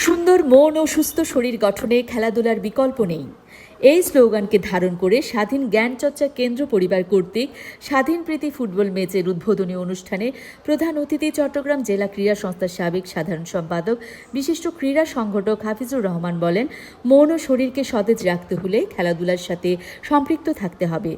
সুন্দর মন ও সুস্থ শরীর গঠনে খেলাধুলার বিকল্প নেই। এই স্লোগানকে ধারণ করে স্বাধীন জ্ঞানচর্চা কেন্দ্র পরিবার কর্তৃক স্বাধীন প্রীতি ফুটবল ম্যাচের উদ্বোধনী অনুষ্ঠানে প্রধান অতিথি চট্টগ্রাম জেলা ক্রীড়া সংস্থার সাবেক সাধারণ সম্পাদক বিশিষ্ট ক্রীড়া সংগঠক হাফিজুর রহমান বলেন, মন ও শরীরকে সতেজ রাখতে হলে খেলাধুলার সাথে সম্পৃক্ত থাকতে হবে।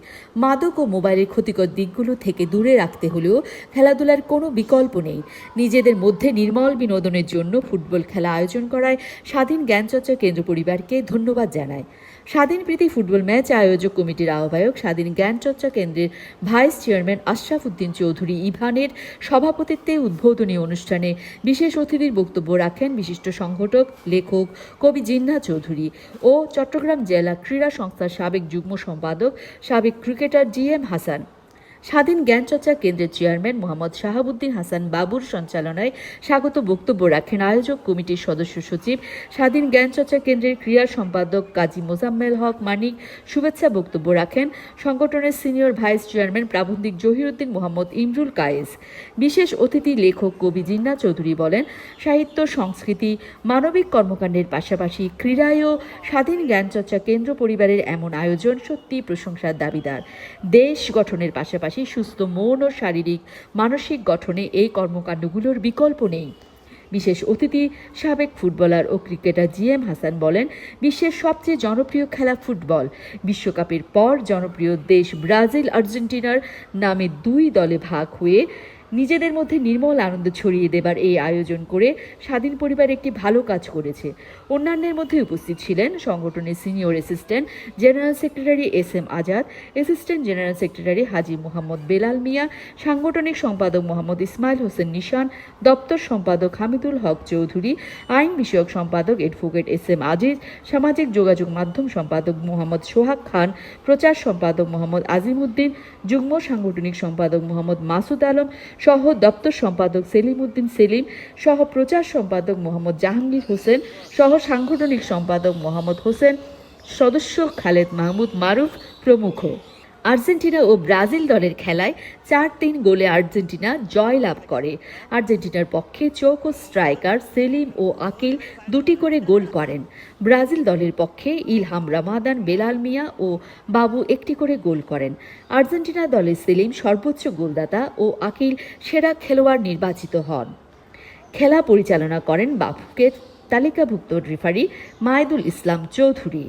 মাদক ও মোবাইলের ক্ষতিকর দিকগুলো থেকে দূরে রাখতে হলেও খেলাধুলার কোনো বিকল্প নেই। নিজেদের মধ্যে নির্মল বিনোদনের জন্য ফুটবল খেলা আয়োজন করায় স্বাধীন জ্ঞানচর্চা কেন্দ্র পরিবারকে ধন্যবাদ জানায়। স্বাধীন প্রীতি ফুটবল ম্যাচ আয়োজক কমিটির আহ্বায়ক স্বাধীন জ্ঞানচর্চা কেন্দ্রের ভাইস চেয়ারম্যান আশরাফ উদ্দিন চৌধুরী ইভানের সভাপতিত্বে উদ্বোধনী অনুষ্ঠানে বিশেষ অতিথির বক্তব্য রাখেন বিশিষ্ট সংগঠক, লেখক, কবি জিন্নাহ চৌধুরী ও চট্টগ্রাম জেলা ক্রীড়া সংস্থার সাবেক যুগ্ম সম্পাদক, সাবেক ক্রিকেটার GM হাসান। স্বাধীন জ্ঞানচর্চা কেন্দ্রের চেয়ারম্যান মোহাম্মদ শাহাবুদ্দিন হাসান বাবুর সঞ্চালনায় স্বাগত বক্তব্য রাখেন আয়োজক কমিটির সদস্য সচিব, স্বাধীন জ্ঞানচর্চা কেন্দ্রের ক্রীড়া সম্পাদক কাজী মোজাম্মেল হক মানিক। শুভেচ্ছা বক্তব্য রাখেন সংগঠনের সিনিয়র ভাইস চেয়ারম্যান প্রাবন্ধিক জহিরুদ্দিন মোহাম্মদ ইমরুল কায়েস। বিশেষ অতিথি লেখক কবি জিন্নাহ চৌধুরী বলেন, সাহিত্য, সংস্কৃতি, মানবিক কর্মকাণ্ডের পাশাপাশি ক্রীড়ায়ও স্বাধীন জ্ঞানচর্চা কেন্দ্র পরিবারের এমন আয়োজন সত্যি প্রশংসার দাবিদার। দেশ গঠনের পাশাপাশি সুস্থ মন ও শারীরিক মানসিক গঠনে এই কর্মকাণ্ডগুলোর বিকল্প নেই। বিশেষ অতিথি সাবেক ফুটবলার ও ক্রিকেটার GM হাসান বলেন, বিশ্বের সবচেয়ে জনপ্রিয় খেলা ফুটবল। বিশ্বকাপের পর জনপ্রিয় দেশ ব্রাজিল আর্জেন্টিনার নামে দুই দলে ভাগ হয়ে নিজেদের মধ্যে নির্মল আনন্দ ছড়িয়ে দেবার এই আয়োজন করে স্বাধীন পরিবার একটি ভালো কাজ করেছে। অন্যান্যের মধ্যে উপস্থিত ছিলেন সংগঠনের senior assistant general secretary SM Azad, assistant general secretary Haji Mohammad Belal Mia, সাংগঠনিক সম্পাদক মোহাম্মদ ইসমাইল হোসেন নিশান, দপ্তর সম্পাদক হামিদুল হক চৌধুরী, আইন বিষয়ক সম্পাদক অ্যাডভোকেট SM আজিজ, সামাজিক যোগাযোগ মাধ্যম সম্পাদক মোহাম্মদ সোহাগ খান, প্রচার সম্পাদক মোহাম্মদ আজিমউদ্দিন, যুগ্ম সাংগঠনিক সম্পাদক মোহাম্মদ মাসুদ আলম সহ দপ্তর সম্পাদক সেলিম উদ্দিন সেলিম সহ প্রচার সম্পাদক মোহাম্মদ জাহাঙ্গীর হোসেন সহ সাংগঠনিক সম্পাদক মোহাম্মদ হোসেন, সদস্য খালেদ মাহমুদ মারুফ প্রমুখ। আর্জেন্টিনা ও ব্রাজিল দলের খেলায় 4-3 গোলে আর্জেন্টিনা জয়লাভ করে। আর্জেন্টিনার পক্ষে চৌকো স্ট্রাইকার সেলিম ও আকিল দুটি করে গোল করেন। ব্রাজিল দলের পক্ষে ইলহাম রামাদান, বেলাল মিয়া ও বাবু একটি করে গোল করেন। আর্জেন্টিনা দলের সেলিম সর্বোচ্চ গোলদাতা ও আকিল সেরা খেলোয়াড় নির্বাচিত হন। খেলা পরিচালনা করেন বাফুকে তালিকাভুক্ত রেফারি মাইদুল ইসলাম চৌধুরী।